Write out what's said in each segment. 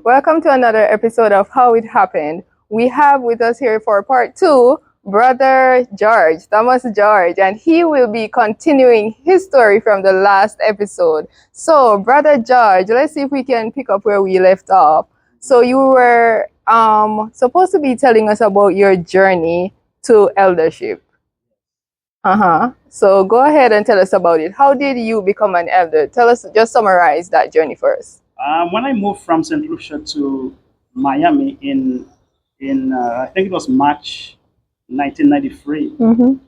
Welcome to another episode of How It Happened. We have with us here for part 2, Brother George, Thomas George, and he will be continuing his story from the last episode. So, Brother George, let's see if we can pick up where we left off. So, you were supposed to be telling us about your journey to eldership. So, go ahead and tell us about it. How did you become an elder? Tell us, just summarize that journey first. When I moved from St. Lucia to Miami in I think it was March 1993,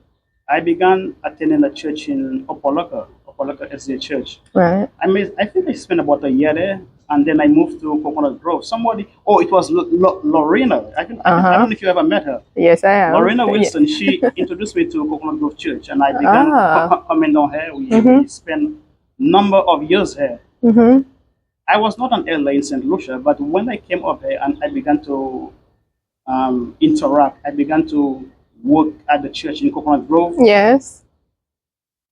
I began attending a church in Opoloka SDA Church. Right. I think I spent about a year there, and then I moved to Coconut Grove. It was Lorena. I don't know if you ever met her. Yes, I am. Lorena Wilson, she introduced me to Coconut Grove Church, and I began coming down here. We spent number of years here. I was not an elder in St. Lucia, but when I came up here and I began to interact, I began to work at the church in Coconut Grove. Yes.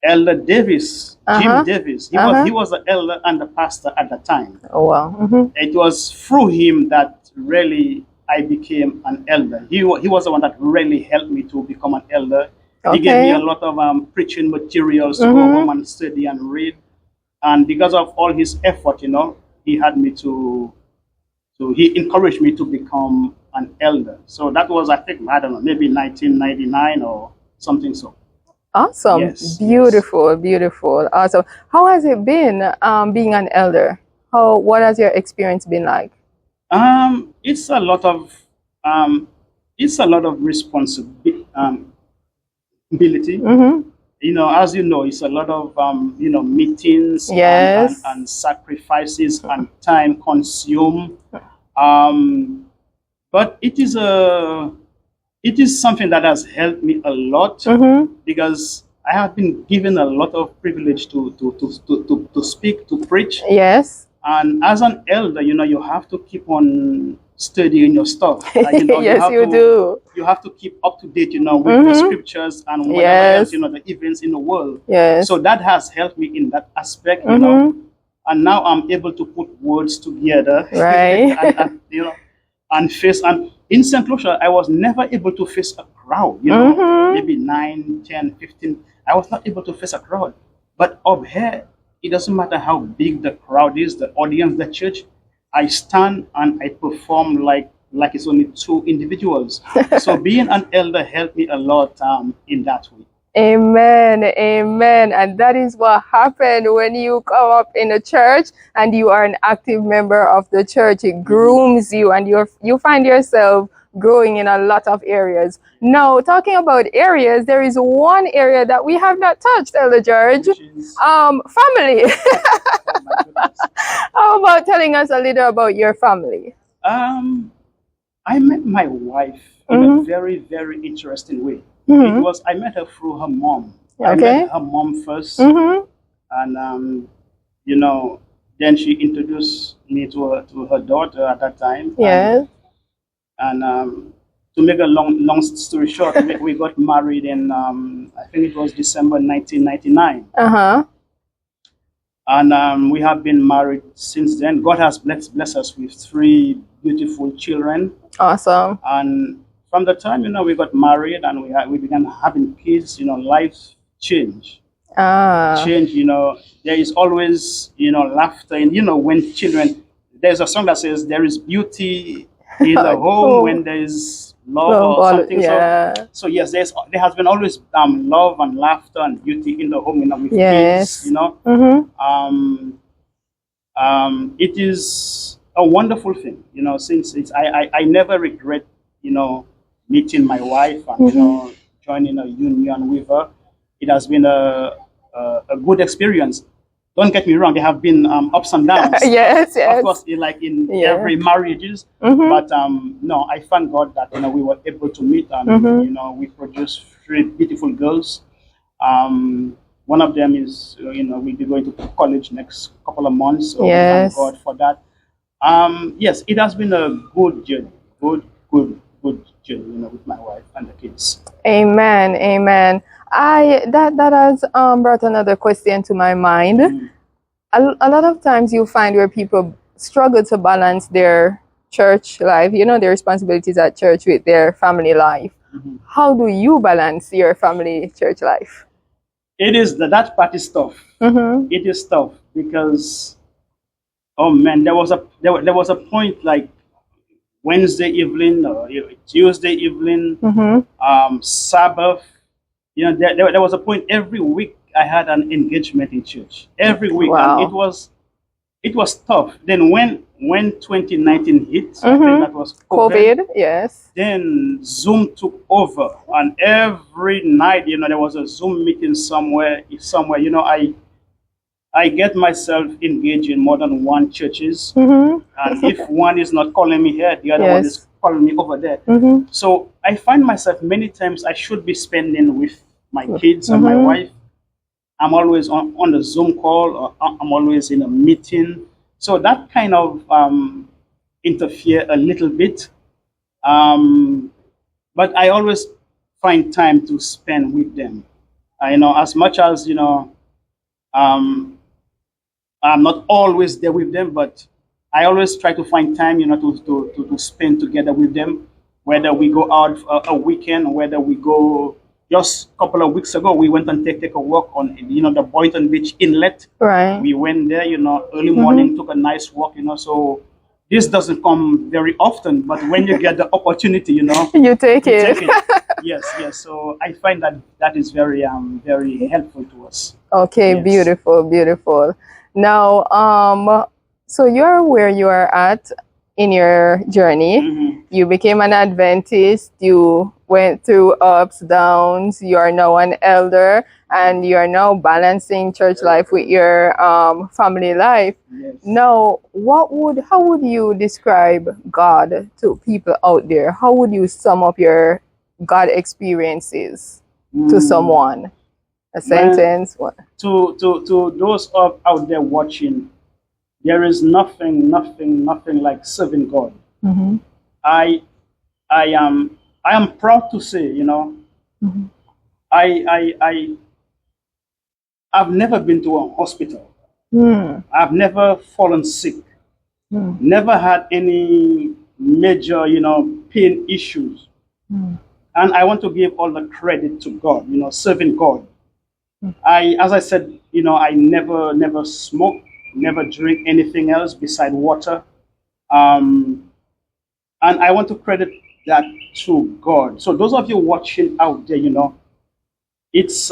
Elder Davis, Jim Davis, he was the elder and the pastor at the time. Oh, wow. It was through him that really I became an elder. He was the one that really helped me to become an elder. He gave me a lot of preaching materials to go home and study and read. And because of all his effort, he had me he encouraged me to become an elder. So that was, I think, I don't know, maybe 1999 or something so. Awesome. Yes, beautiful, beautiful. Awesome. How has it been being an elder? What has your experience been like? It's a lot of responsibility. As you know, it's a lot of meetings and sacrifices and time consumed. But it is something that has helped me a lot because I have been given a lot of privilege to speak, to preach. Yes. And as an elder, you have to keep on studying your stuff. Yes, you do. You have to keep up to date, with the scriptures and whatever else, the events in the world. Yes. So that has helped me in that aspect, And now I'm able to put words together. Right. and face. And in St. Lucia, I was never able to face a crowd, maybe 9, 10, 15. I was not able to face a crowd. But up here, it doesn't matter how big the crowd is, the audience, the church. I stand and I perform like it's only 2 individuals. So being an elder helped me a lot in that way. Amen, amen. And that is what happened when you come up in a church and you are an active member of the church. It grooms you and you find yourself growing in a lot of areas. Now, talking about areas, there is one area that we have not touched, Elder George. Family. How about telling us a little about your family? I met my wife in a very, very interesting way. I met her through her mom. I met her mom first, and then she introduced me to her daughter at that time. Yes. And to make a long story short, we got married in I think it was December 1999. And we have been married since then. God has blessed us with 3 beautiful children. Awesome. And from the time we got married and we began having kids, life changed. Change. There is always laughter. And when children, there's a song that says there is beauty in the home when there is love or something. Yeah. So yes, there has been always love and laughter and beauty in the home. With kids. It is a wonderful thing. Since I never regret meeting my wife and joining a union with her. It has been a good experience. Don't get me wrong, there have been ups and downs. Yes. Of course, like in every marriages. But no, I thank God that we were able to meet and we produced 3 beautiful girls. One of them is we'll be going to college next couple of months. So we thank God for that. Yes, it has been a good journey. Good journey, with my wife and the kids. Amen. Amen. That has brought another question to my mind. A lot of times you find where people struggle to balance their church life, their responsibilities at church with their family life. Mhm. How do you balance your family church life? It is that part is tough. Mm-hmm. It is tough because, oh man, there was a point like Wednesday evening or Tuesday evening, Sabbath. There was a point every week I had an engagement in church every week, Wow. and it was tough. Then when 2019 hit, I think that was COVID, yes. then Zoom took over, and every night, there was a Zoom meeting somewhere. I get myself engaged in more than one churches, and if one is not calling me here, the other one is calling me over there. So I find myself many times I should be spending with my kids and my wife. I'm always on the Zoom call, or I'm always in a meeting. So that kind of interfere a little bit. But I always find time to spend with them. As much as, I'm not always there with them, but I always try to find time, to spend together with them. Whether we go out a weekend, whether we go. Just a couple of weeks ago, we went and take a walk on, the Boynton Beach Inlet. Right. We went there, early morning, took a nice walk, So this doesn't come very often, but when you get the opportunity, you take it. Yes. So I find that is very very helpful to us. Okay, Yes. beautiful. Now, so you're where you are at in your journey. You became an Adventist. You went through ups, downs. You are now an elder, and you are now balancing church life with your family life. Yes. Now, how would you describe God to people out there? How would you sum up your God experiences to someone? A sentence? What? To those out there watching, there is nothing like serving God. I am proud to say, I've never been to a hospital. I've never fallen sick. Never had any major, pain issues. And I want to give all the credit to God, serving God. As I said, I never smoke, never drink anything else beside water. And I want to credit that to God. So those of you watching out there, it's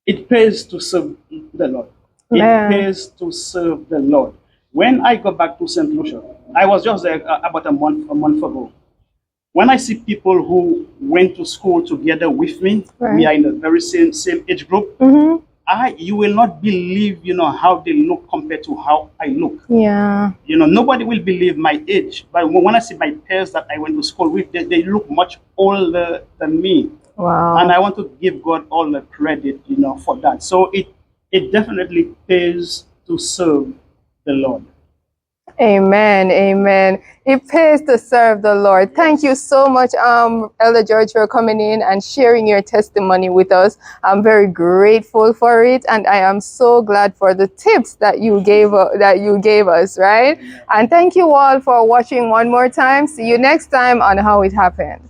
it pays to serve the Lord. Yeah. It pays to serve the Lord. When I go back to St. Lucia, I was just there about a month ago. When I see people who went to school together with me, we are in the very same age group. You will not believe, how they look compared to how I look. Yeah. Nobody will believe my age. But when I see my peers that I went to school with, they look much older than me. Wow. And I want to give God all the credit, for that. So it definitely pays to serve the Lord. Amen. It pays to serve the Lord. Thank you so much, Elder George, for coming in and sharing your testimony with us. I'm very grateful for it, and I am so glad for the tips that you gave us, right? And thank you all for watching one more time. See you next time on How It Happened.